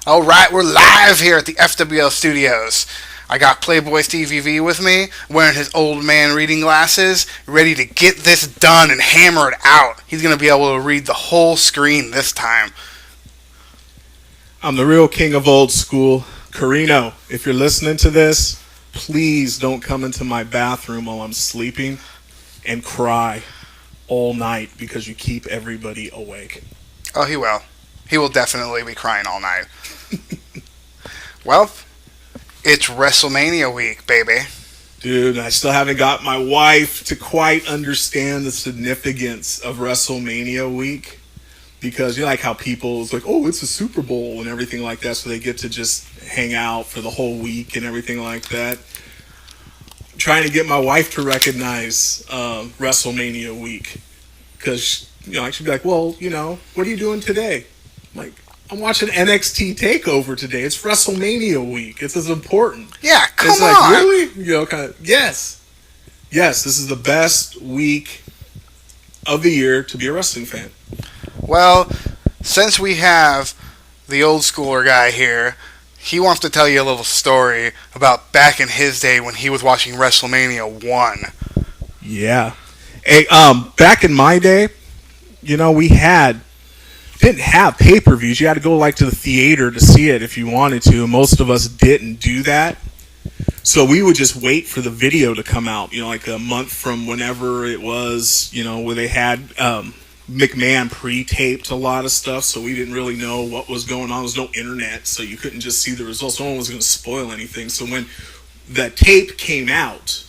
All right, we're live here at the FWL studios. I got Playboy Stevie V with me, wearing his old man reading glasses, ready to get this done and hammer it out. He's going to be able to read the whole screen this time. I'm the real king of old school. Carino, if you're listening to this, please don't come into my bathroom while I'm sleeping and cry all night because you keep everybody awake. Oh, he will. He will definitely be crying all night. Well, it's WrestleMania week, baby. Dude, I still haven't got my wife to quite understand the significance of WrestleMania week. Because you like how people, it's like, oh, it's a Super Bowl and everything like that, so they get to just hang out for the whole week and everything like that. I'm trying to get my wife to recognize WrestleMania week. Because, I should be like, well, what are you doing today? I'm like, I'm watching NXT TakeOver today. It's WrestleMania week. It's as important. Yeah, come it's on. Like, really? Kind of, yes. Yes, this is the best week of the year to be a wrestling fan. Well, since we have the old schooler guy here, he wants to tell you a little story about back in his day when he was watching WrestleMania 1. Yeah. Hey, back in my day, we didn't have pay-per-views. You had to go to the theater to see it if you wanted to. Most of us didn't do that. So we would just wait for the video to come out, like a month from whenever it was, where they had McMahon pre-taped a lot of stuff, so we didn't really know what was going on. There was no internet, so you couldn't just see the results. No one was going to spoil anything. So when that tape came out,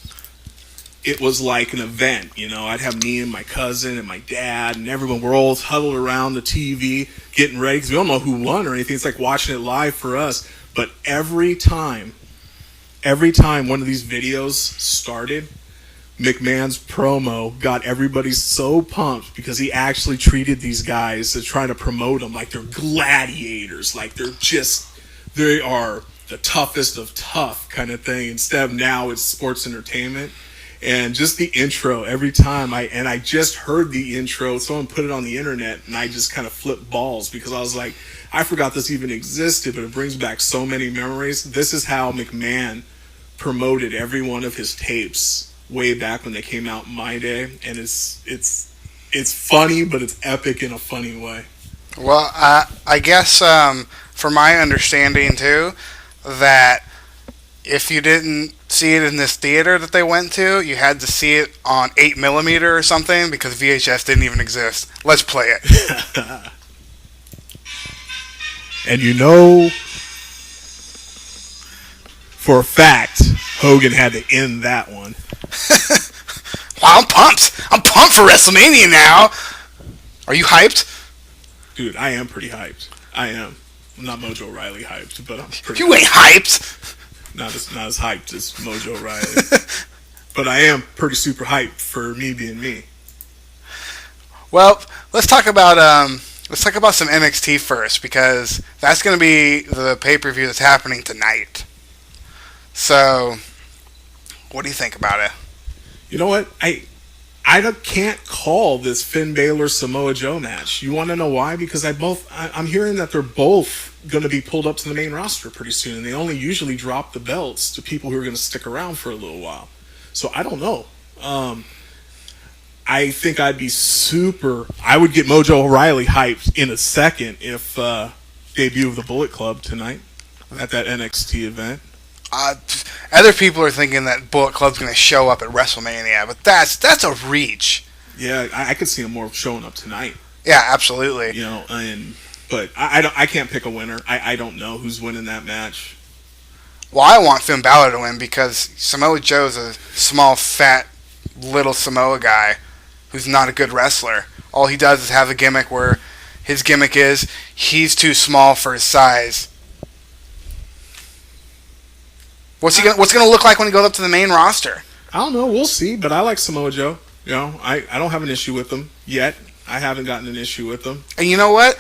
it was like an event, I'd have me and my cousin and my dad and everyone. We're all huddled around the TV getting ready because we don't know who won or anything. It's like watching it live for us. But every time one of these videos started, McMahon's promo got everybody so pumped because he actually treated these guys as trying to promote them like they're gladiators, like they are the toughest of tough kind of thing. Instead of now it's sports entertainment. And just the intro every time I just heard the intro, someone put it on the internet and I just kind of flipped balls because I was like, I forgot this even existed, but it brings back so many memories. This is how McMahon promoted every one of his tapes way back when they came out in my day, and it's funny, but it's epic in a funny way. Well, I guess from my understanding too, that if you didn't see it in this theater that they went to, you had to see it on 8mm or something because VHS didn't even exist. Let's play it. And for a fact, Hogan had to end that one. Wow, I'm pumped. I'm pumped for WrestleMania now. Are you hyped? Dude, I am pretty hyped. I am. I'm not Mojo Riley hyped, but I'm pretty You ain't hyped. Not as hyped as Mojo Riley. But I am pretty super hyped for me being me. Well, let's talk about some NXT first because that's going to be the pay-per-view that's happening tonight. So, what do you think about it? You know what? I can't call this Finn Balor Samoa Joe match. You want to know why? Because I'm hearing that they're both going to be pulled up to the main roster pretty soon, and they only usually drop the belts to people who are going to stick around for a little while. So I don't know. I think I would get Mojo O'Reilly hyped in a second if debut of the Bullet Club tonight at that NXT event. Other people are thinking that Bullet Club's going to show up at WrestleMania, but that's a reach. Yeah, I could see them more showing up tonight. Yeah, absolutely. But I can't pick a winner. I don't know who's winning that match. Well, I want Finn Balor to win because Samoa Joe's a small, fat, little Samoa guy who's not a good wrestler. All he does is have a gimmick where his gimmick is he's too small for his size. What's he gonna look like when he goes up to the main roster? I don't know. We'll see. But I like Samoa Joe. I don't have an issue with him yet. I haven't gotten an issue with him. And you know what?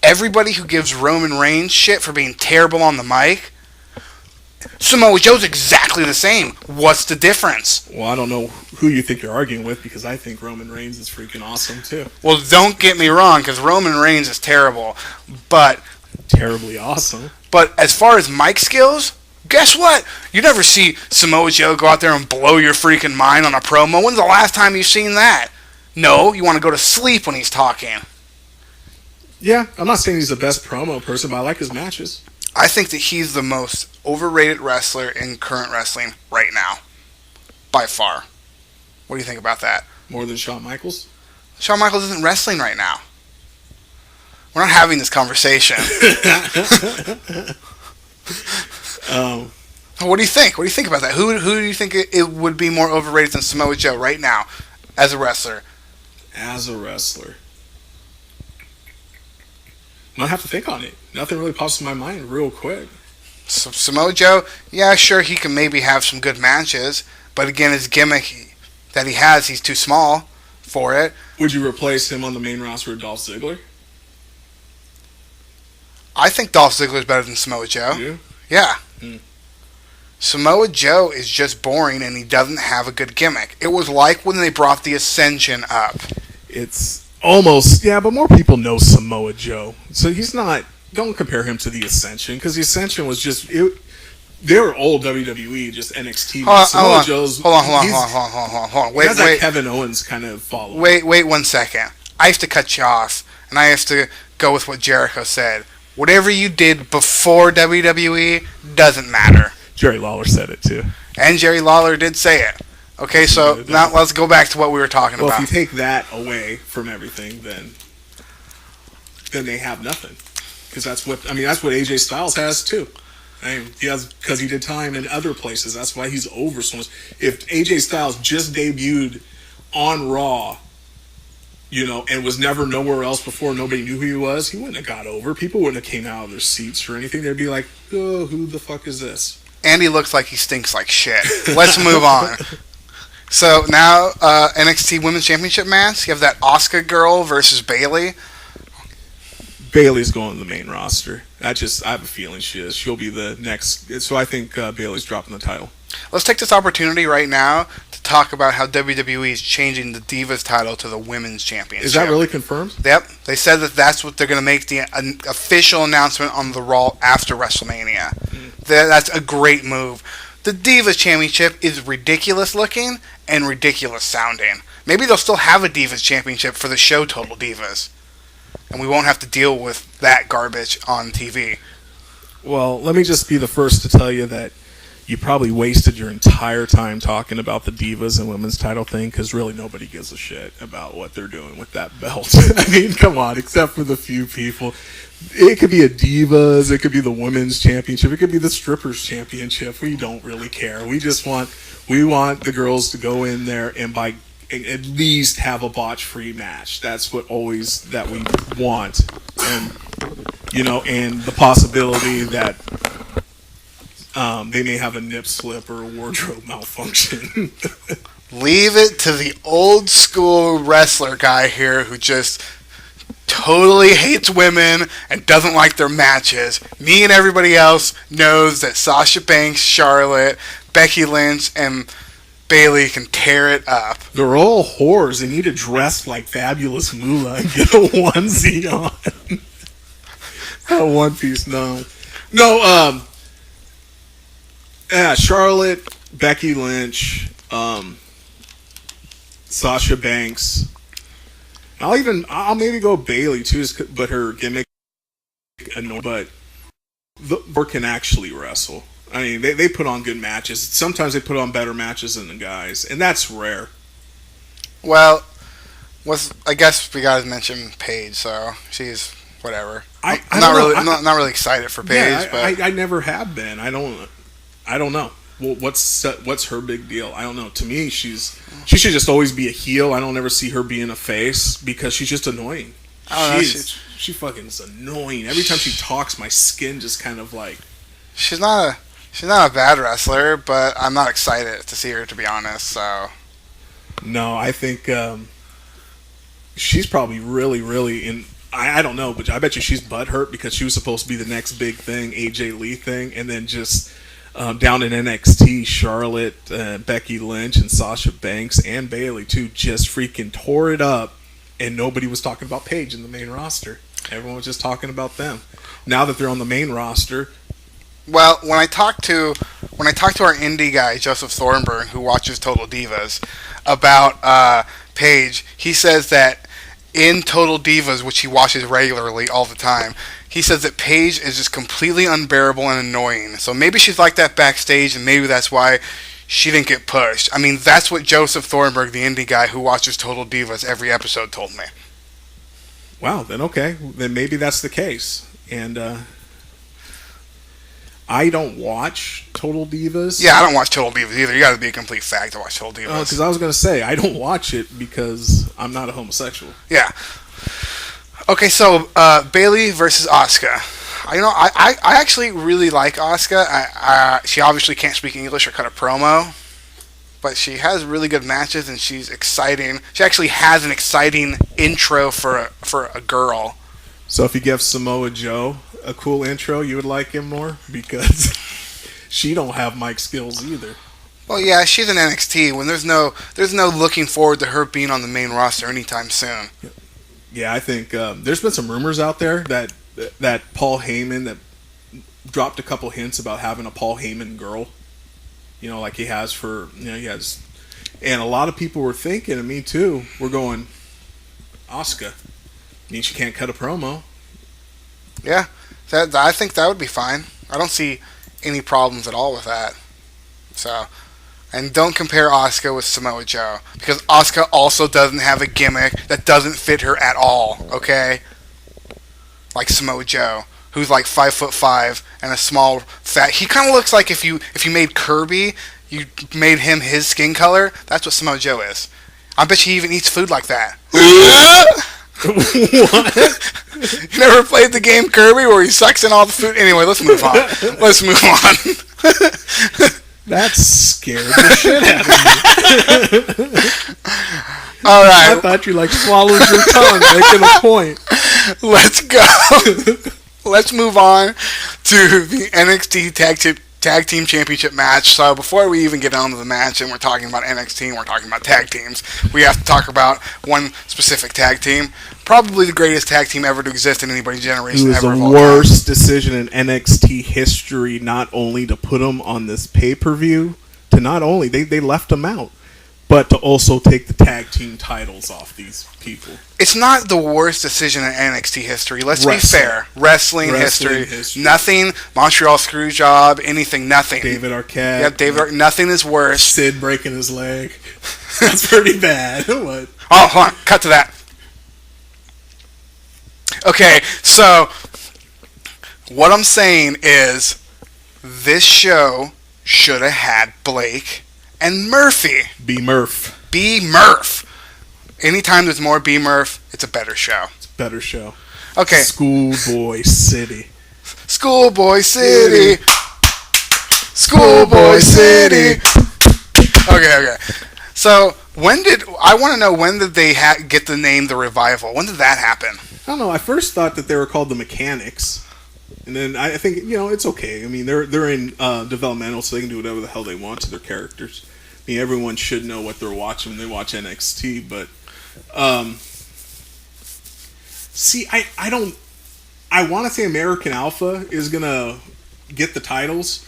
Everybody who gives Roman Reigns shit for being terrible on the mic, Samoa Joe's exactly the same. What's the difference? Well, I don't know who you think you're arguing with because I think Roman Reigns is freaking awesome too. Well, don't get me wrong because Roman Reigns is terrible, but terribly awesome. But as far as mic skills, guess what? You never see Samoa Joe go out there and blow your freaking mind on a promo. When's the last time you've seen that? No, you want to go to sleep when he's talking. Yeah, I'm not saying he's the best promo person, but I like his matches. I think that he's the most overrated wrestler in current wrestling right now. By far. What do you think about that? More than Shawn Michaels? Shawn Michaels isn't wrestling right now. We're not having this conversation. What do you think? What do you think about that? Who do you think it would be more overrated than Samoa Joe right now as a wrestler? As a wrestler. I have to think on it. Nothing really pops in my mind real quick. So Samoa Joe, yeah, sure, he can maybe have some good matches, but again, his gimmick that he has, he's too small for it. Would you replace him on the main roster with Dolph Ziggler? I think Dolph Ziggler is better than Samoa Joe. Yeah. Samoa Joe is just boring, and he doesn't have a good gimmick. It was like when they brought the Ascension up. It's almost, yeah, but more people know Samoa Joe. So he's not, don't compare him to the Ascension, because the Ascension was just, they were old WWE, just NXT. Hold on. Wait, that Kevin Owens kind of follow. Wait 1 second. I have to cut you off, and I have to go with what Jericho said. Whatever you did before WWE doesn't matter. Jerry Lawler said it too. And Jerry Lawler did say it. Okay, so now let's go back to what we were talking about. Well, if you take that away from everything, then they have nothing. Because that's what AJ Styles has too. I mean, he has, because he did time in other places. That's why he's over so much. If AJ Styles just debuted on Raw, and was never nowhere else before, nobody knew who he was, he wouldn't have got over. People wouldn't have came out of their seats or anything. They'd be like, oh, who the fuck is this? And he looks like he stinks like shit. Let's move on. So now, NXT Women's Championship match. You have that Asuka girl versus Bayley. Bayley's going to the main roster. I have a feeling she is. She'll be the next. So I think Bayley's dropping the title. Let's take this opportunity right now to talk about how WWE is changing the Divas title to the Women's Championship. Is that really confirmed? Yep. They said that that's what they're going to make the official announcement on the Raw after WrestleMania. That's a great move. The Divas Championship is ridiculous looking and ridiculous sounding. Maybe they'll still have a Divas Championship for the show Total Divas. And we won't have to deal with that garbage on TV. Well, let me just be the first to tell you that you probably wasted your entire time talking about the Divas and women's title thing, because really nobody gives a shit about what they're doing with that belt. I mean, come on, except for the few people. It could be a Divas, it could be the Women's Championship, it could be the Strippers Championship. We don't really care. We want the girls to go in there and at least have a botch-free match. That's what that we want. And, and the possibility that they may have a nip slip or a wardrobe malfunction. Leave it to the old school wrestler guy here who just totally hates women and doesn't like their matches. Me and everybody else knows that Sasha Banks, Charlotte, Becky Lynch, and Bayley can tear it up. They're all whores. They need to dress like Fabulous Moolah and get a onesie on. A one piece, no. No, Charlotte, Becky Lynch, Sasha Banks. I'll maybe go Bayley too, but her gimmick annoying. But the can actually wrestle. I mean, they put on good matches. Sometimes they put on better matches than the guys, and that's rare. Well, I guess we gotta mention Paige, so she's whatever. I'm not really excited for Paige, but I never have been. I don't know. Well, what's her big deal? I don't know. To me, she should just always be a heel. I don't ever see her being a face because she's just annoying. She fucking is annoying. Every time she talks, my skin just kind of like. She's not a bad wrestler, but I'm not excited to see her, to be honest. So. No, I think she's probably really, really in. I don't know, but I bet you she's butthurt because she was supposed to be the next big thing, AJ Lee thing, and then just down in NXT, Charlotte, Becky Lynch, and Sasha Banks, and Bayley too, just freaking tore it up, and nobody was talking about Paige in the main roster. Everyone was just talking about them. Now that they're on the main roster. Well, when I talked to our indie guy Joseph Thornburg, who watches Total Divas, about Paige, he says that in Total Divas, which he watches regularly all the time, he says that Paige is just completely unbearable and annoying. So maybe she's like that backstage, and maybe that's why she didn't get pushed. I mean, that's what Joseph Thornburg, the indie guy who watches Total Divas every episode, told me. Wow, then okay. Then maybe that's the case. And I don't watch Total Divas. Yeah, I don't watch Total Divas either. You got to be a complete fag to watch Total Divas. Because I was going to say, I don't watch it because I'm not a homosexual. Yeah. Okay, so Bailey versus Asuka. I actually really like Asuka. She obviously can't speak English or cut a promo, but she has really good matches and she's exciting. She actually has an exciting intro for a girl. So if you give Samoa Joe a cool intro, you would like him more? Because she don't have mic skills either. Well, yeah, she's in NXT when there's no looking forward to her being on the main roster anytime soon. Yeah, I think there's been some rumors out there that Paul Heyman that dropped a couple hints about having a Paul Heyman girl. You know, like he has for, you know, he has. And a lot of people were thinking, and me too, we're going, Asuka. Means she can't cut a promo. Yeah, I think that would be fine. I don't see any problems at all with that. So, and don't compare Asuka with Samoa Joe, because Asuka also doesn't have a gimmick that doesn't fit her at all, okay? Like Samoa Joe, who's like 5'5" and a small, fat. He kind of looks like if you made Kirby, you made him his skin color. That's what Samoa Joe is. I bet he even eats food like that. What? You never played the game Kirby where he sucks in all the food? Anyway, let's move on. That scared the shit out of me. All right. I thought you like swallowed your tongue, making a point. Let's go. Let's move on to the NXT Tag Team Championship match. So before we even get on to the match and we're talking about NXT and we're talking about tag teams, we have to talk about one specific tag team. Probably the greatest tag team ever to exist in anybody's generation. It was the worst decision in NXT history, not only to put them on this pay-per-view, to not only, they left them out, but to also take the tag team titles off these people. It's not the worst decision in NXT history. Let's be fair. Wrestling history. Nothing. Montreal Screwjob. Anything. Nothing. David Arquette. Yep, David Arquette. Nothing is worse. Sid breaking his leg. That's pretty bad. What? Oh, hold on. Cut to that. Okay, so what I'm saying is this show should have had Blake and Murphy. B. Murph. Anytime there's more B. Murph, it's a better show. It's a better show. Okay. Schoolboy City. Schoolboy City. Schoolboy City. Okay. So when did they get the name The Revival? When did that happen? I don't know. I first thought that they were called the Mechanics, and then I think it's okay. I mean, they're in developmental, so they can do whatever the hell they want to their characters. I mean, everyone should know what they're watching when they watch NXT, but see, I don't. I want to say American Alpha is gonna get the titles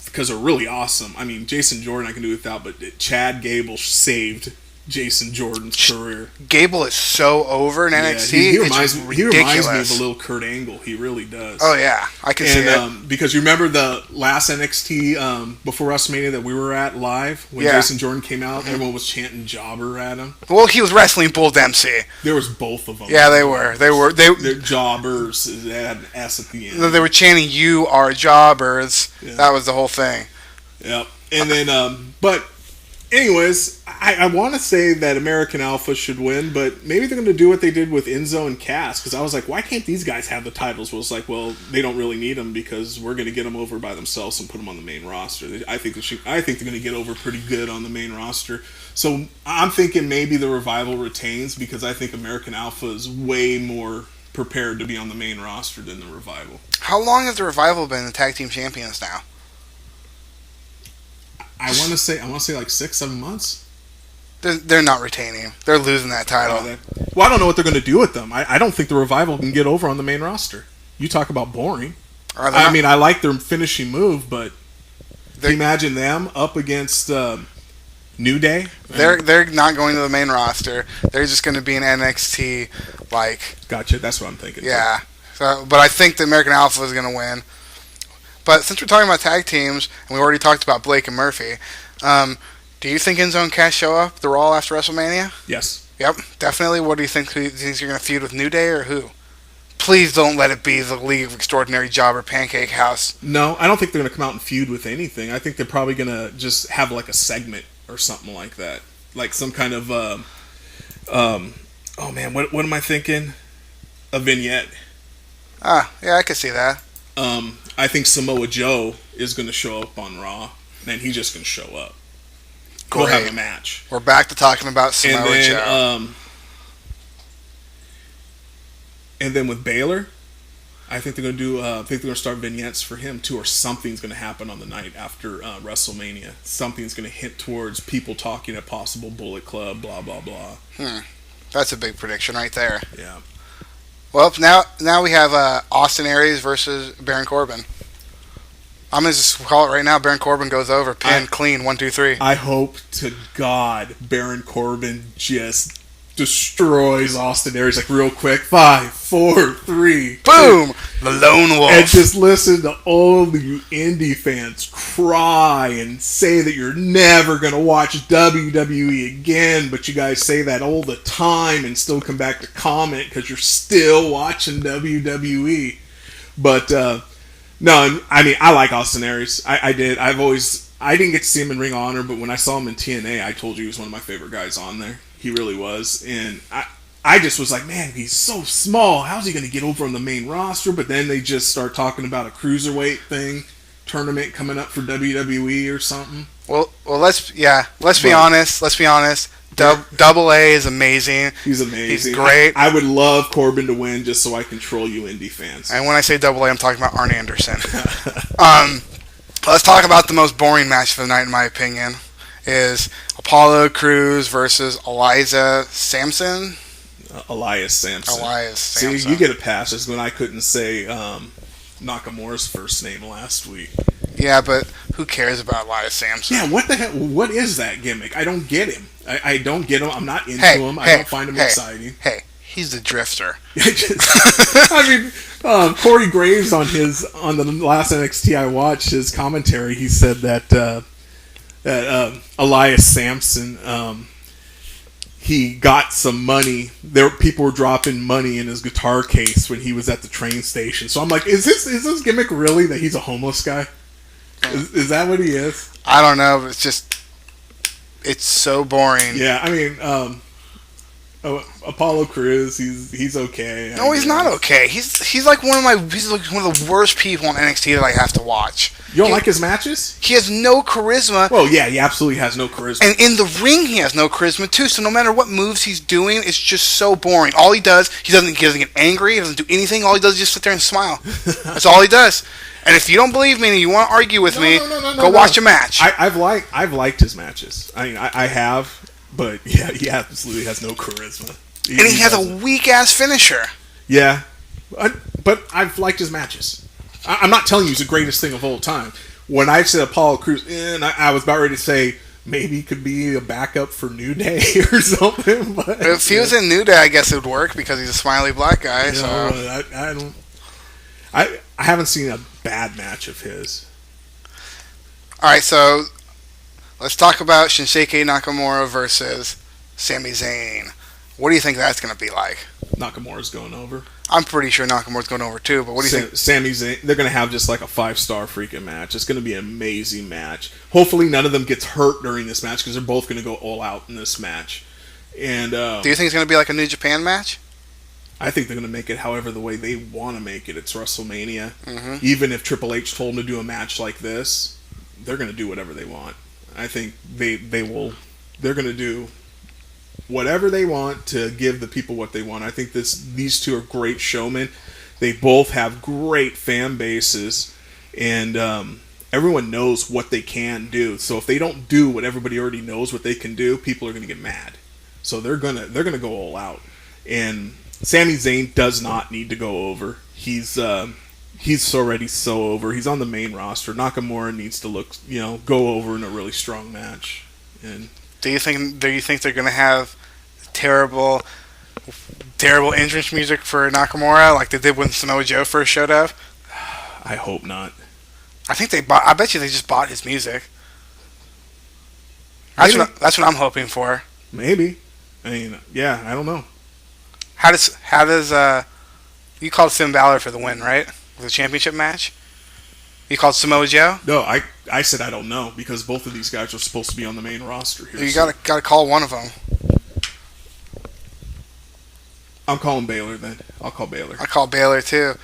because they're really awesome. I mean, Jason Jordan I can do without, but Chad Gable saved Jason Jordan's career. Gable is so over in NXT. He reminds me of a little Kurt Angle. He really does. Oh yeah, I can see that. Because you remember the last NXT before WrestleMania that we were at live when Jason Jordan came out, everyone was chanting "jobber" at him. Well, he was wrestling Bull Dempsey. There was both of them. Yeah, they were. They're jobbers. They had an S at the end. They were chanting "You are jobbers." Yeah. That was the whole thing. Yep. And then, but. Anyways, I want to say that American Alpha should win, but maybe they're going to do what they did with Enzo and Cass, because I was like, why can't these guys have the titles? Well, it's like, well, they don't really need them because we're going to get them over by themselves and put them on the main roster. I think they're going to get over pretty good on the main roster. So I'm thinking maybe the Revival retains because I think American Alpha is way more prepared to be on the main roster than the Revival. How long has the Revival been the tag team champions now? I want to say like 6-7 months. They're not retaining him. They're losing that title. Well, I don't know what they're going to do with them. I don't think the Revival can get over on the main roster. You talk about boring. I mean, I like their finishing move, but imagine them up against New Day. They're not going to the main roster. They're just going to be an NXT Gotcha. That's what I'm thinking. Yeah. So, but I think the American Alpha is going to win. But since we're talking about tag teams, and we already talked about Blake and Murphy, do you think Enzo and Cass show up the Raw after WrestleMania? Yes. Yep, definitely. What do you think? Do you think you're going to feud with New Day or who? Please don't let it be the League of Extraordinary Jobber Pancake House. No, I don't think they're going to come out and feud with anything. I think they're probably going to just have like a segment or something like that. Like some kind of, oh man, what am I thinking? A vignette. Yeah, I could see that. I think Samoa Joe is going to show up on Raw, and he's just going to show up. Great. We'll have a match. We're back to talking about Samoa Joe. And then with Baylor, I think they're going to do. I think they're going to start vignettes for him too, or something's going to happen on the night after WrestleMania. Something's going to hint towards people talking at possible Bullet Club, blah blah blah. That's a big prediction right there. Yeah. Well, now we have Austin Aries versus Baron Corbin. I'm going to just call it right now. Baron Corbin goes over. Pin, clean, 1, 2, 3. I hope to God Baron Corbin just destroys Austin Aries like real quick. 5, 4, 3. Boom! The Lone Wolf. And just listen to all you indie fans cry and say that you're never going to watch WWE again, but you guys say that all the time and still come back to comment because you're still watching WWE. But, no, I mean, I like Austin Aries. I did. I didn't get to see him in Ring of Honor, but when I saw him in TNA, I told you he was one of my favorite guys on there. He really was. And I just was like, man, he's so small. How's he going to get over on the main roster? But then they just start talking about a cruiserweight tournament coming up for WWE or something. Well, let's be honest. Let's be honest. Double A is amazing. He's amazing. He's great. I would love Corbin to win just so I control you indie fans. And when I say Double A, I'm talking about Arn Anderson. Let's talk about the most boring match of the night, in my opinion, is Apollo Crews versus Elias Samson. See, you get a pass. That's when I couldn't say Nakamura's first name last week. Yeah, but who cares about Elias Samson? Yeah, what the hell? What is that gimmick? I don't get him. I don't get him. I'm not into him. I don't find him exciting. Hey, he's the drifter. I mean, Corey Graves on the last NXT I watched, his commentary, he said that Elias Samson, he got some money. People were dropping money in his guitar case when he was at the train station. So I'm like, is this gimmick really that he's a homeless guy? Is that what he is? I don't know. But it's so boring. Yeah, I mean, Apollo Crews, he's okay. No, he's not okay. He's like one of the worst people on NXT that I have to watch. You don't like his matches? He has no charisma. Well, yeah, he absolutely has no charisma. And in the ring, he has no charisma too. So no matter what moves he's doing, it's just so boring. All he does, he doesn't get angry. He doesn't do anything. All he does is just sit there and smile. That's all he does. And if you don't believe me and you want to argue with me, go watch a match. I've liked his matches. I mean, I have, but yeah, he absolutely has no charisma. And he has a weak ass finisher. Yeah, but I've liked his matches. I'm not telling you he's the greatest thing of all time. When I said Apollo Crews, I was about ready to say maybe he could be a backup for New Day or something. But if he was in New Day, I guess it would work because he's a smiley black guy. I haven't seen a bad match of his. All right, so let's talk about Shinsuke Nakamura versus Sami Zayn. What do you think that's going to be like? Nakamura's going over. I'm pretty sure Nakamura's going over too, but what do you think? Sami Zayn, they're going to have just like a 5-star freaking match. It's going to be an amazing match. Hopefully none of them gets hurt during this match because they're both going to go all out in this match. And do you think it's going to be like a New Japan match? I think they're going to make it however the way they want to make it. It's WrestleMania. Mm-hmm. Even if Triple H told them to do a match like this, they're going to do whatever they want. I think they're going to do whatever they want to give the people what they want. I think these two are great showmen. They both have great fan bases, and everyone knows what they can do. So if they don't do what everybody already knows what they can do, people are going to get mad. So they're gonna go all out. And Sami Zayn does not need to go over. He's already so over. He's on the main roster. Nakamura needs to go over in a really strong match. And do you think they're going to have terrible entrance music for Nakamura like they did when Samoa Joe first showed up? I hope not. I bet you they just bought his music. That's what I'm hoping for. Maybe. I mean, yeah, I don't know. How does you called Finn Balor for the win, right? For the championship match? You called Samoa Joe? No, I said I don't know because both of these guys are supposed to be on the main roster here. You gotta call one of them. I'm calling Baylor then. I'll call Baylor. I call Baylor too.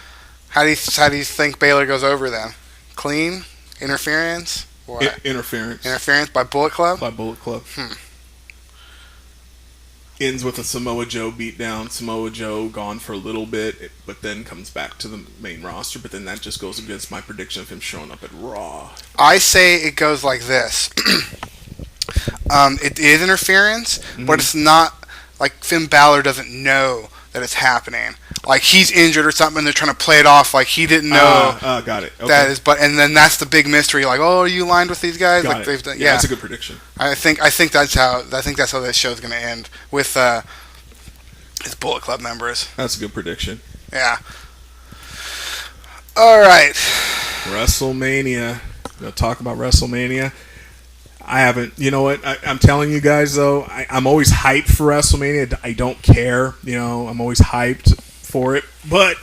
How do you think Baylor goes over then? Clean? Interference? What? Interference. Interference by Bullet Club? By Bullet Club. Ends with a Samoa Joe beatdown. Samoa Joe gone for a little bit, but then comes back to the main roster. But then that just goes against my prediction of him showing up at Raw. I say it goes like this. It is interference, but it's not like Finn Balor doesn't know that it's happening. Like he's injured or something, and they're trying to play it off like he didn't know. Got it. Okay. That is, and then that's the big mystery. Like, oh, are you aligned with these guys? Got like it. they've done. Yeah, that's a good prediction. I think that's how this show's going to end with his Bullet Club members. That's a good prediction. Yeah. All right. WrestleMania. We'll talk about WrestleMania. I haven't. You know what? I'm telling you guys though. I'm always hyped for WrestleMania. I don't care. I'm always hyped for it. But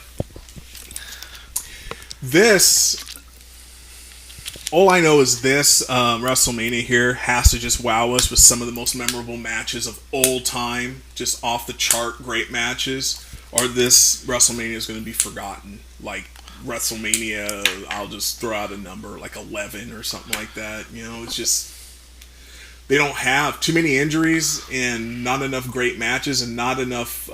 all I know is this WrestleMania here has to just wow us with some of the most memorable matches of all time, just off the chart great matches, or this WrestleMania is going to be forgotten. Like WrestleMania, I'll just throw out a number like 11 or something like that. It's just they don't have too many injuries and not enough great matches and not enough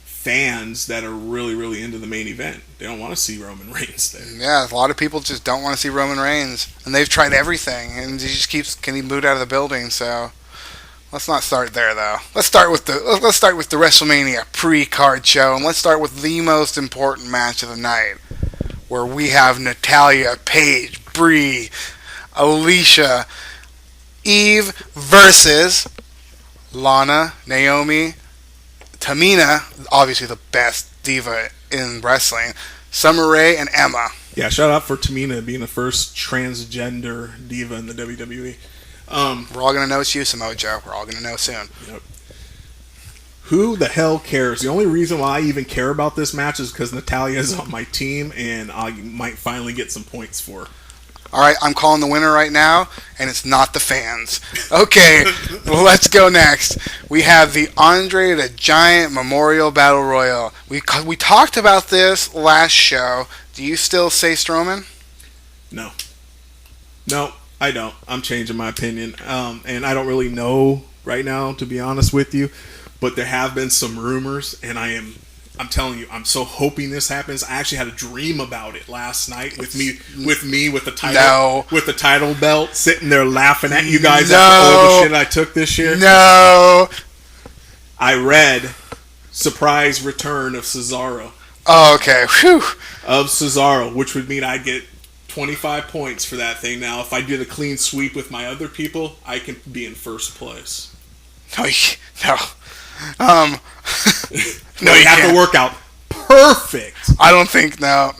fans that are really, really into the main event. They don't want to see Roman Reigns there. Yeah, a lot of people just don't want to see Roman Reigns, and they've tried everything, and he just keeps getting moved out of the building. So let's not start there, though. Let's start with the WrestleMania pre-card show, and let's start with the most important match of the night, where we have Natalya, Paige, Brie, Alicia, Eve versus Lana, Naomi, Tamina, obviously the best diva in wrestling, Summer Rae, and Emma. Yeah, shout out for Tamina being the first transgender diva in the WWE. We're all going to know it's you, Samoa Joe. We're all going to know soon. Yep. Who the hell cares? The only reason why I even care about this match is because Natalya is on my team, and I might finally get some points for her. All right, I'm calling the winner right now, and it's not the fans. Okay, let's go next. We have the Andre the Giant Memorial Battle Royal. We talked about this last show. Do you still say Strowman? No, I don't. I'm changing my opinion, and I don't really know right now, to be honest with you. But there have been some rumors, and I'm telling you, I'm so hoping this happens. I actually had a dream about it last night with the title belt, sitting there laughing at you guys after all the shit I took this year. No, I read surprise return of Cesaro. Oh, okay. Whew. Of Cesaro, which would mean I'd get 25 points for that thing. Now, if I do the clean sweep with my other people, I can be in first place. No. No, you have to work out perfect. I don't think, no.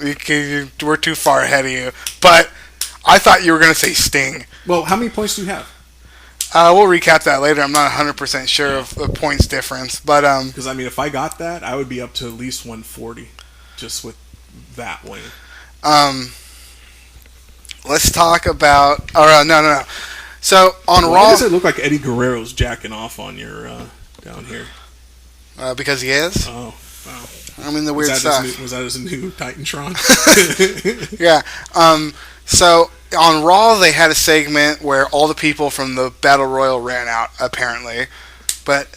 We're too far ahead of you. But I thought you were going to say Sting. Well, how many points do you have? We'll recap that later. I'm not 100% sure of the points difference. But because, if I got that, I would be up to at least 140 just with that win. Let's talk about... no. So, on Raw... Why does it look like Eddie Guerrero's jacking off on your... down here? Because he is? Oh, wow. I'm in the weird stuff. Was that his new Titantron? Yeah. So, on Raw, they had a segment where all the people from the Battle Royal ran out, apparently. But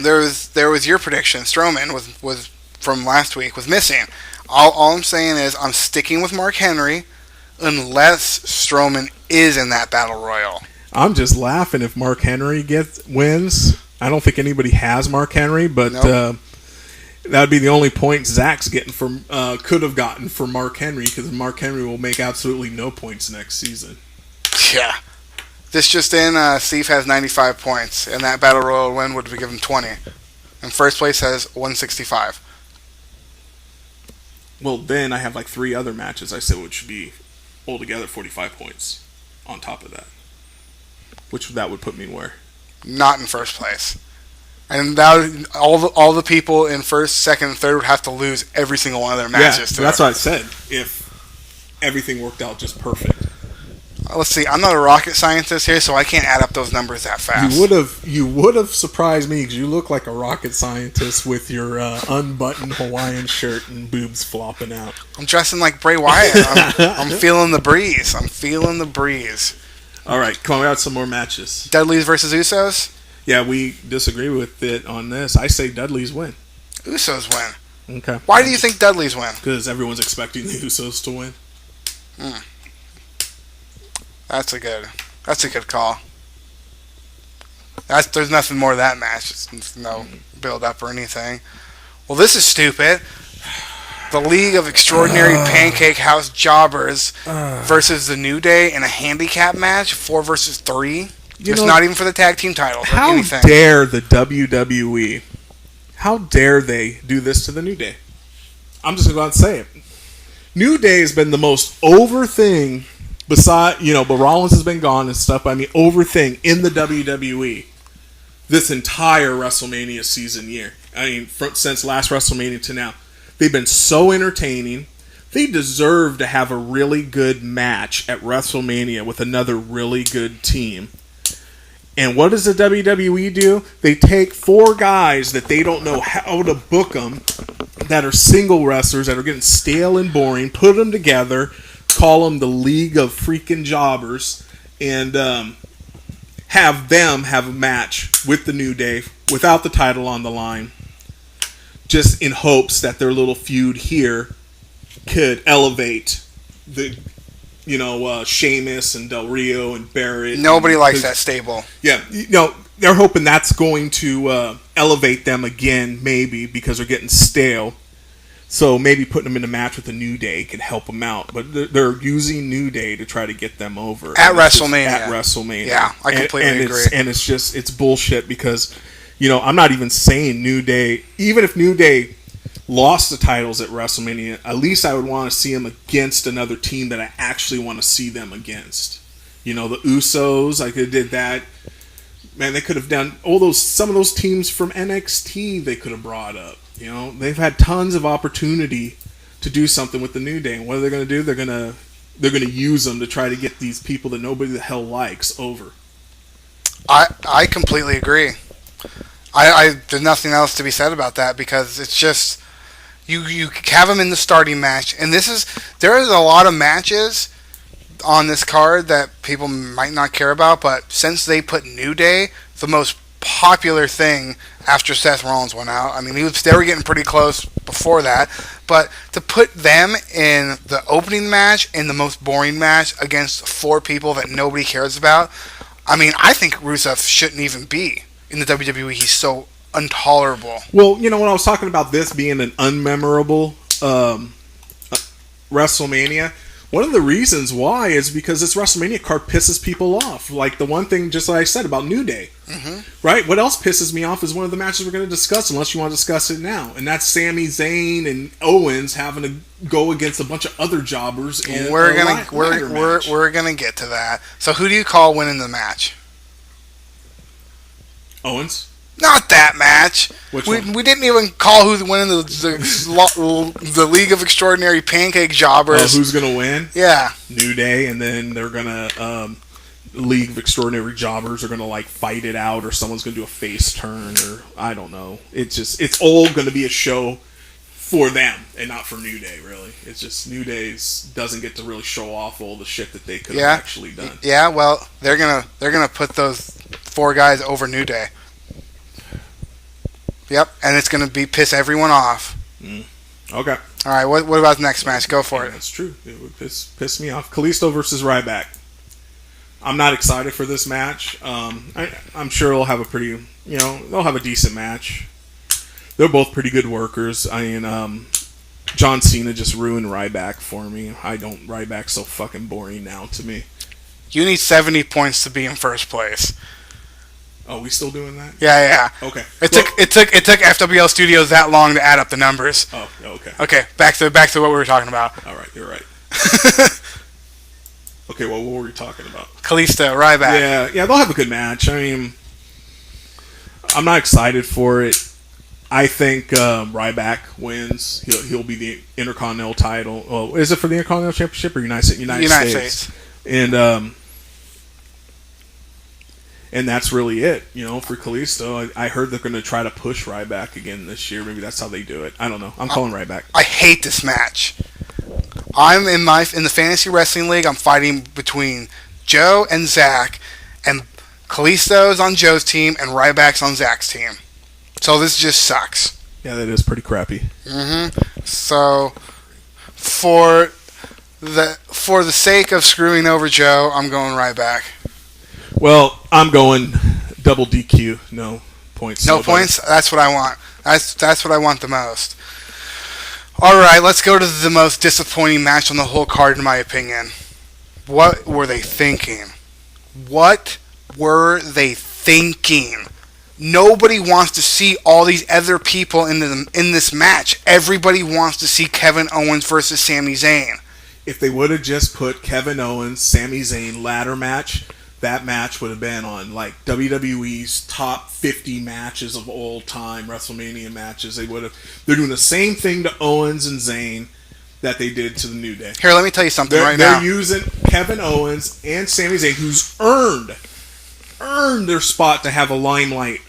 there was your prediction. Strowman was from last week was missing. All I'm saying is I'm sticking with Mark Henry unless Strowman is in that battle royal. I'm just laughing if Mark Henry wins. I don't think anybody has Mark Henry, but Nope. that would be the only point Zach's getting from could have gotten for Mark Henry, because Mark Henry will make absolutely no points next season. Yeah. This just in, Steve has 95 points, and that battle royal win would give him 20. And first place has 165. Well, then I have like 3 other matches I said which should be altogether 45 points on top of that. That would put me where? Not in first place. And all the people in first, second, and third would have to lose every single one of their matches. Yeah, that's what I said. If everything worked out just perfect. Let's see. I'm not a rocket scientist here, so I can't add up those numbers that fast. You would have surprised me, because you look like a rocket scientist with your unbuttoned Hawaiian shirt and boobs flopping out. I'm dressing like Bray Wyatt. I'm feeling the breeze. All right, come on, we got some more matches. Dudley's versus Usos? Yeah, we disagree with it on this. I say Dudley's win. Usos win. Okay. Why do you think Dudley's win? Because everyone's expecting the Usos to win. That's a good call. There's nothing more to that match. It's no build up or anything. Well, this is stupid. The League of Extraordinary Pancake House Jobbers versus the New Day in a handicap match, 4 versus 3. It's not even for the tag team titles or anything. How dare the WWE? How dare they do this to the New Day? I'm just going to say it. New Day has been the most over thing, but Rollins has been gone and stuff. I mean, over thing in the WWE this entire WrestleMania season year. I mean, since last WrestleMania to now. They've been so entertaining. They deserve to have a really good match at WrestleMania with another really good team. And what does the WWE do? They take 4 guys that they don't know how to book them, that are single wrestlers, that are getting stale and boring, put them together, call them the League of Freaking Jobbers, and have them have a match with the New Day without the title on the line, just in hopes that their little feud here could elevate the, Sheamus and Del Rio and Barrett. Nobody likes that stable. Yeah, they're hoping that's going to elevate them again, maybe, because they're getting stale. So maybe putting them in a match with the New Day can help them out. But they're using New Day to try to get them over. At WrestleMania. Yeah, I completely agree. And it's bullshit, because I'm not even saying New Day. Even if New Day lost the titles at WrestleMania, at least I would want to see them against another team that I actually want to see them against. The Usos, like they did that. Man, they could have done some of those teams from NXT they could have brought up. They've had tons of opportunity to do something with the New Day. And what are they going to do? They're going to use them to try to get these people that nobody the hell likes over. I completely agree. There's nothing else to be said about that, because it's just you have them in the starting match, and there is a lot of matches on this card that people might not care about, but since they put New Day, the most popular thing after Seth Rollins went out. I mean, they were getting pretty close before that, but to put them in the opening match, in the most boring match against 4 people that nobody cares about, I mean, I think Rusev shouldn't even be in the WWE. He's so intolerable. Well, when I was talking about this being an unmemorable WrestleMania, one of the reasons why is because this WrestleMania card pisses people off. Like the one thing, just like I said, about New Day. Mm-hmm. Right? What else pisses me off is one of the matches we're going to discuss, unless you want to discuss it now. And that's Sami Zayn and Owens having to go against a bunch of other jobbers. We're gonna get to that. So who do you call winning the match? Owens? Not that match. Which one? We didn't even call who's winning the League of Extraordinary Pancake Jobbers. Oh, who's going to win? Yeah. New Day, and then they're going to... League of Extraordinary Jobbers are going to fight it out, or someone's going to do a face turn, or I don't know. It's all going to be a show for them and not for New Day, really. It's just New Day doesn't get to really show off all the shit that they could have actually done. Yeah, well, they're gonna put those 4 guys over New Day. Yep, and it's gonna piss everyone off. Okay. All right, what about the next match? Go for it. That's true. It would piss me off. Kalisto versus Ryback. I'm not excited for this match. I'm sure they'll have they'll have a decent match. They're both pretty good workers. I mean, John Cena just ruined Ryback for me. Ryback's so fucking boring now to me. You need 70 points to be in first place. Oh, we still doing that? Yeah. Okay. It took FWL Studios that long to add up the numbers. Oh, okay. Okay, back to what we were talking about. All right, you're right. Okay, well, what were we talking about? Kalisto, Ryback. Yeah, they'll have a good match. I mean, I'm not excited for it. I think Ryback wins. He'll be the Intercontinental title. Oh, is it for the Intercontinental Championship or United States? And that's really it, for Kalisto. I heard they're going to try to push Ryback again this year. Maybe that's how they do it. I don't know. I'm calling Ryback. I hate this match. I'm in the fantasy wrestling league. I'm fighting between Joe and Zach, and Kalisto's on Joe's team and Ryback's on Zach's team. So this just sucks. Yeah, that is pretty crappy. So for the sake of screwing over Joe, I'm going Ryback. Well, I'm going double DQ. No points. No points? That's what I want. That's what I want the most. All right, let's go to the most disappointing match on the whole card, in my opinion. What were they thinking? Nobody wants to see all these other people in this match. Everybody wants to see Kevin Owens versus Sami Zayn. If they would have just put Kevin Owens, Sami Zayn ladder match, that match would have been on like WWE's top 50 matches of all time, WrestleMania matches. They're doing the same thing to Owens and Zayn that they did to the New Day. Here, let me tell you something now. They're using Kevin Owens and Sami Zayn, who's earned their spot to have a limelight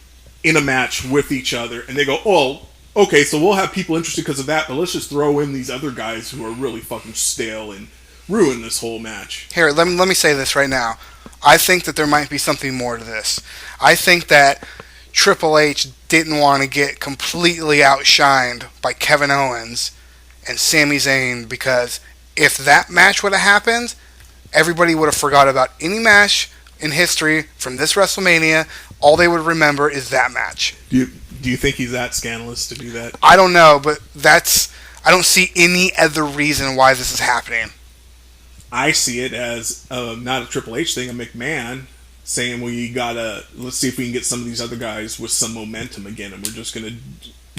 in a match with each other, and they go, oh, okay, so we'll have people interested because of that, but let's just throw in these other guys who are really fucking stale and ruin this whole match. Here, let me say this right now. I think that there might be something more to this. I think that Triple H didn't want to get completely outshined by Kevin Owens and Sami Zayn, because if that match would have happened, everybody would have forgot about any match in history from this WrestleMania. All they would remember is that match. Do you think he's that scandalous to do that? I don't know, but I don't see any other reason why this is happening. I see it as not a Triple H thing, a McMahon saying, let's see if we can get some of these other guys with some momentum again, and we're just going to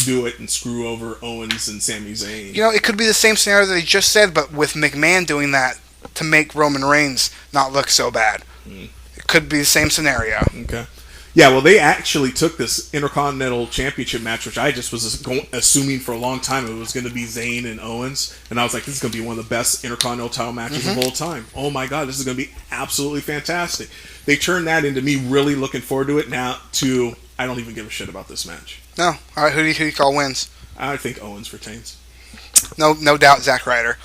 do it and screw over Owens and Sami Zayn. It could be the same scenario that he just said, but with McMahon doing that to make Roman Reigns not look so bad. It could be the same scenario. Okay. Yeah, well, they actually took this Intercontinental Championship match, which I just was assuming for a long time it was going to be Zayn and Owens, and I was like, this is going to be one of the best Intercontinental title matches of all time. Oh my god, this is going to be absolutely fantastic. They turned that into me really looking forward to it now to, I don't even give a shit about this match. No. All right, who do you call wins? I think Owens retains. No doubt, Zack Ryder.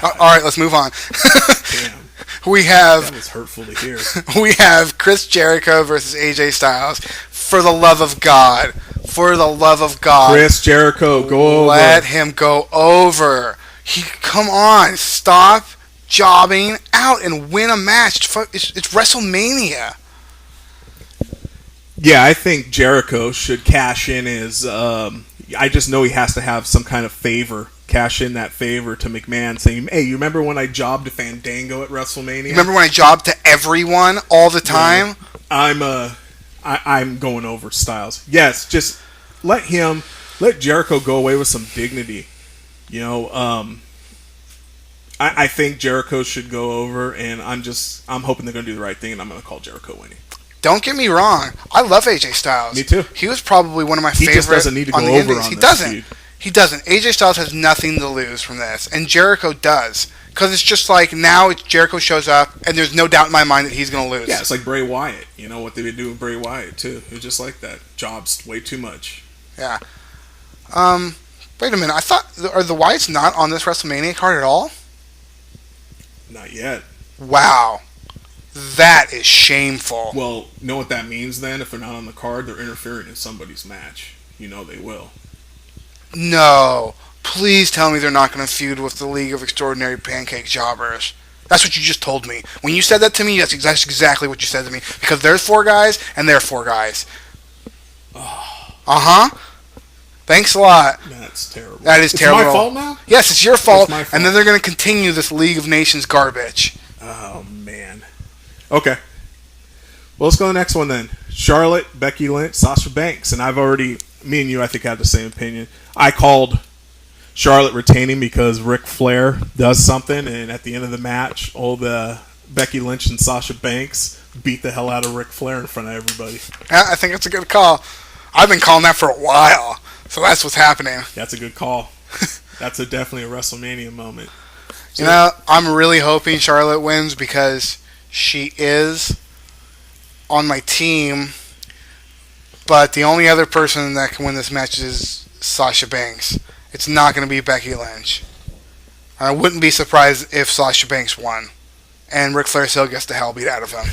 All right, let's move on. Damn. That was hurtful to hear. We have Chris Jericho versus AJ Styles. For the love of God. Chris Jericho, go over. Let him go over. Come on. Stop jobbing out and win a match. It's WrestleMania. Yeah, I think Jericho should cash in his... I just know he has to have some kind of favor. Cash in that favor to McMahon, saying, "Hey, you remember when I jobbed to Fandango at WrestleMania? You remember when I jobbed to everyone all the time?" Yeah. I'm going over Styles. Yes, just let Jericho go away with some dignity. I think Jericho should go over, and I'm hoping they're going to do the right thing, and I'm going to call Jericho winning. Don't get me wrong. I love AJ Styles. Me too. He was probably one of my favorite. He just doesn't need to go over on this feud. He doesn't. AJ Styles has nothing to lose from this, and Jericho does. Because it's just like now Jericho shows up, and there's no doubt in my mind that he's going to lose. Yeah, it's like Bray Wyatt. You know what they would do with Bray Wyatt, too. It was just like that. Jobs way too much. Yeah. Wait a minute. I thought, are the Wyatts not on this WrestleMania card at all? Not yet. Wow. That is shameful. Well, you know what that means then? If they're not on the card, they're interfering in somebody's match. You know they will. No. Please tell me they're not going to feud with the League of Extraordinary Pancake Jobbers. That's what you just told me. When you said that to me, that's exactly what you said to me. Because there's 4 guys, and they're 4 guys. Uh-huh. Thanks a lot. That's terrible. That is terrible. It's my fault now? Yes, it's your fault. It's my fault. And then they're going to continue this League of Nations garbage. Oh, man. Okay. Well, let's go to the next one then. Charlotte, Becky Lynch, Sasha Banks. And me and you, I think, have the same opinion. I called Charlotte retaining because Ric Flair does something, and at the end of the match, all the Becky Lynch and Sasha Banks beat the hell out of Ric Flair in front of everybody. Yeah, I think it's a good call. I've been calling that for a while, so that's what's happening. That's a good call. That's definitely a WrestleMania moment. So, I'm really hoping Charlotte wins because she is on my team, but the only other person that can win this match is Sasha Banks. It's not going to be Becky Lynch. I wouldn't be surprised if Sasha Banks won, and Ric Flair still gets the hell beat out of him.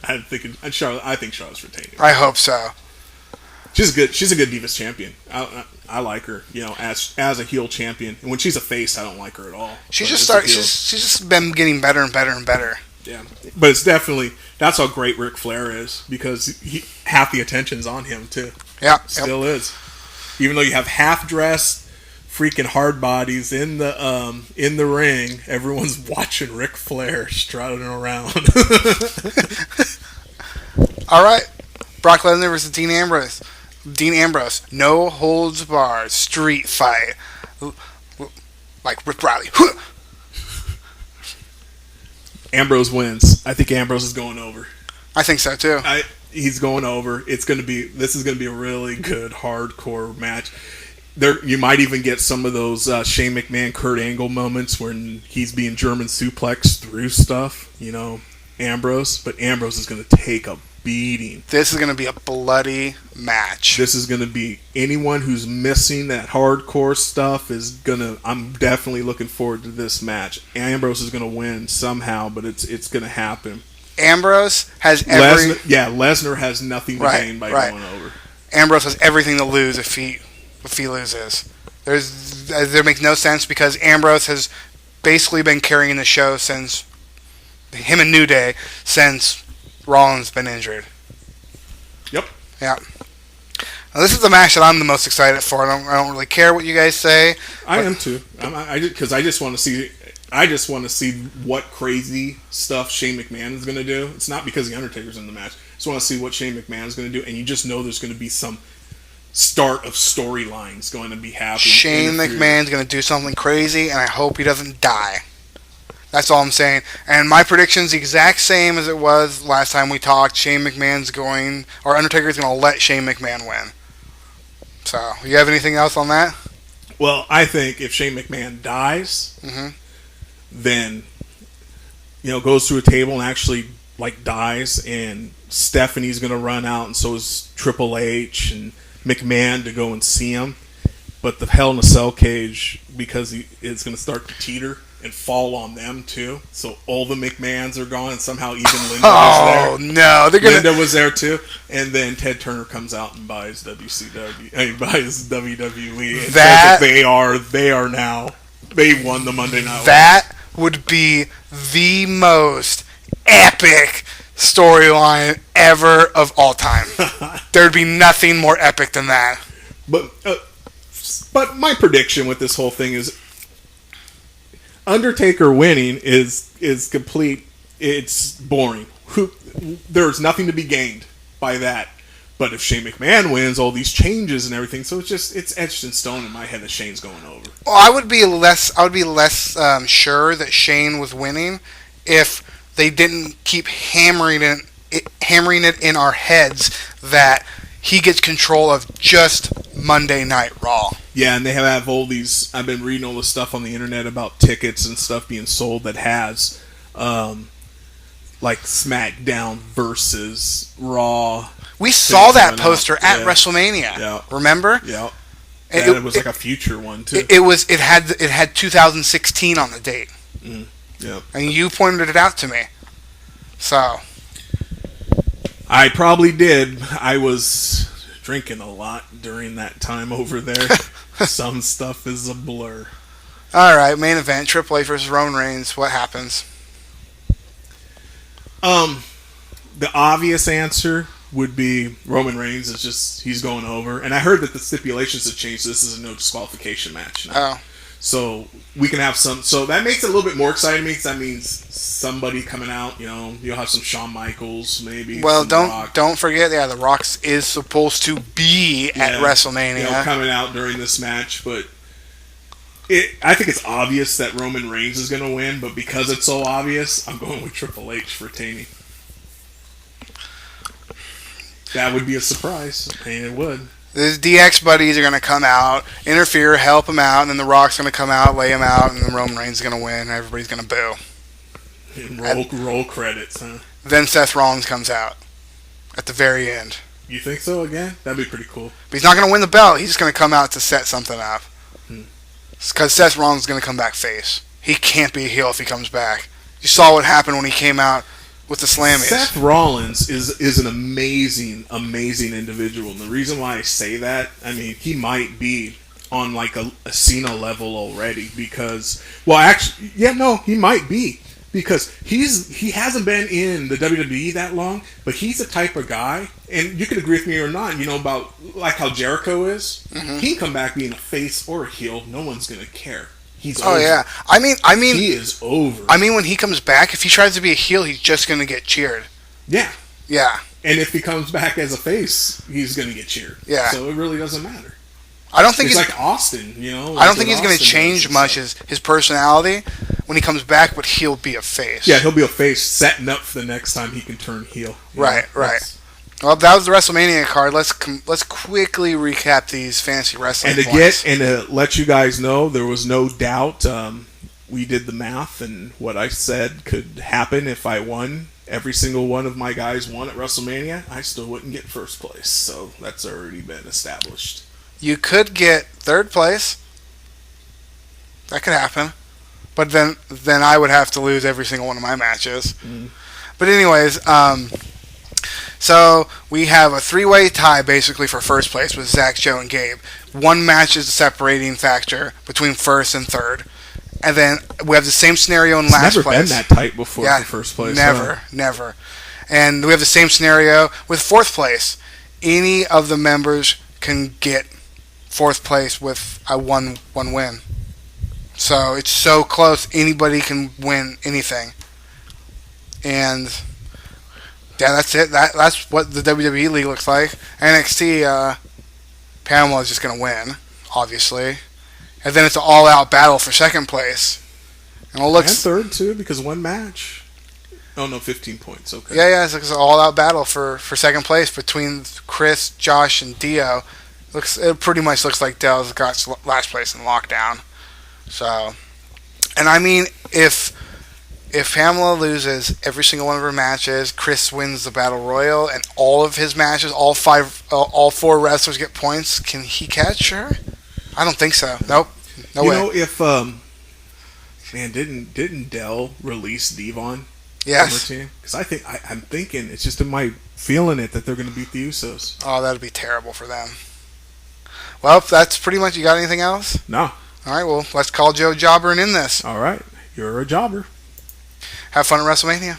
I think Charlotte's retaining. I hope so. She's good. She's a good Divas champion. I like her. As a heel champion. And when she's a face, I don't like her at all. She's just been getting better and better and better. Yeah, but it's definitely that's how great Ric Flair is because half the attention's on him too. Yeah, still is. Even though you have half-dressed, freaking hard bodies in the ring, everyone's watching Ric Flair strutting around. All right, Brock Lesnar versus Dean Ambrose. Dean Ambrose, no holds barred, street fight, like Rip Riley. Ambrose wins. I think Ambrose is going over. I think so too. He's going over. This is going to be a really good hardcore match. You might even get some of those Shane McMahon, Kurt Angle moments when he's being German suplexed through stuff. Ambrose, but Ambrose is going to take a beating. This is going to be a bloody match. This is going to be anyone who's missing that hardcore stuff I'm definitely looking forward to this match. Ambrose is going to win somehow, but it's going to happen. Ambrose has Lesnar has nothing to gain by going over. Ambrose has everything to lose if he loses. There makes no sense because Ambrose has basically been carrying the show since him and New Day since Rollins been injured. Yep. Yeah. Now, this is the match that I'm the most excited for. I don't really care what you guys say. I am too. Because I just want to see. I just want to see what crazy stuff Shane McMahon is going to do. It's not because the Undertaker's in the match. I just want to see what Shane McMahon is going to do, and you just know there's going to be some start of storylines going to be happening. Shane McMahon's going to do something crazy, and I hope he doesn't die. That's all I'm saying. And my prediction's the exact same as it was last time we talked. Undertaker's going to let Shane McMahon win. So, you have anything else on that? Well, I think if Shane McMahon dies, then goes through a table and actually dies, and Stephanie's going to run out, and so is Triple H and McMahon to go and see him. But the Hell in a Cell cage, because it's going to start to teeter and fall on them too. So all the McMahons are gone, and somehow even Linda was there. Oh no, Linda was there too, and then Ted Turner comes out and buys buys WWE. And says that they won the Monday Night. That would be the most epic storyline ever of all time. There'd be nothing more epic than that. But my prediction with this whole thing is Undertaker winning is complete. It's boring. There's nothing to be gained by that. But if Shane McMahon wins, all these changes and everything, so it's etched in stone in my head that Shane's going over. Well, I would be less sure that Shane was winning if they didn't keep hammering it in our heads that he gets control of just Monday Night Raw. Yeah, and they have all these. I've been reading all this stuff on the internet about tickets and stuff being sold that has, SmackDown versus Raw. We saw that poster at WrestleMania. Yeah. Remember? Yeah. And it was a future one too. It had 2016 on the date. Yeah. And you pointed it out to me. So. I probably did. I was drinking a lot during that time over there. Some stuff is a blur. All right, main event: Triple H versus Roman Reigns. What happens? The obvious answer would be Roman Reigns is just he's going over. And I heard that the stipulations have changed. This is a no disqualification match now. Oh, So we can have some. So that makes it a little bit more exciting to me because that means somebody coming out. You'll have some Shawn Michaels maybe. well, Rock. don't forget. Yeah, the Rock is supposed to be at WrestleMania. Coming out during this match, but I think it's obvious that Roman Reigns is going to win. But because it's so obvious, I'm going with Triple H for retaining. That would be a surprise. I mean, it would. The DX buddies are going to come out, interfere, help him out, and then The Rock's going to come out, lay him out, and then Roman Reigns is going to win, and everybody's going to boo. Roll credits, huh? Then Seth Rollins comes out at the very end. You think so again? That'd be pretty cool. But he's not going to win the belt. He's just going to come out to set something up. Because Seth Rollins is going to come back face. He can't be a heel if he comes back. You saw what happened when he came out with the slammies. Seth Rollins is an amazing individual. And the reason why I say that, I mean, he might be on like a Cena level already because, well, actually, yeah, no, he might be because he hasn't been in the WWE that long, but he's the type of guy, and you can agree with me or not, about like how Jericho is. Mm-hmm. He can come back being a face or a heel. No one's going to care. He's over. Yeah. I mean, he is over. I mean, when he comes back, if he tries to be a heel, he's just going to get cheered. Yeah. Yeah. And if he comes back as a face, he's going to get cheered. Yeah. So it really doesn't matter. I don't think it's like Austin, I don't think he's going to change much his personality when he comes back, but he'll be a face. Yeah, he'll be a face setting up for the next time he can turn heel. Right. Well, that was the WrestleMania card. Let's quickly recap these fantasy wrestling points. And to let you guys know, there was no doubt. We did the math, and what I said could happen if I won. Every single one of my guys won at WrestleMania. I still wouldn't get first place, so that's already been established. You could get third place. That could happen, but then I would have to lose every single one of my matches. But anyways. So we have a three-way tie basically for first place with Zach, Joe, and Gabe. One match is the separating factor between first and third. And then we have the same scenario in last place. It's never been that tight before for first place. Never. And we have the same scenario with fourth place. Any of the members can get fourth place with a one win. So it's so close, anybody can win anything. And yeah, that's it. That's what the WWE league looks like. NXT, Pamela is just going to win, obviously. And then it's an all-out battle for second place. And third, too, because one match. Oh, no, 15 points. Okay. Yeah, it's an all-out battle for second place between Chris, Josh, and Dio. It pretty much looks like Dell's got last place in lockdown. So, and I mean, if Pamela loses every single one of her matches, Chris wins the Battle Royal, and all of his matches, all four wrestlers get points, can he catch her? I don't think so. Nope. No way. If didn't Dell release Devon? Yes. From her team? Because I'm thinking it's just in my feeling that they're going to beat the Usos. Oh, that'd be terrible for them. Well, that's pretty much. You got anything else? No. All right. Well, let's call Joe Jobber and end this. All right. You're a jobber. Have fun at WrestleMania.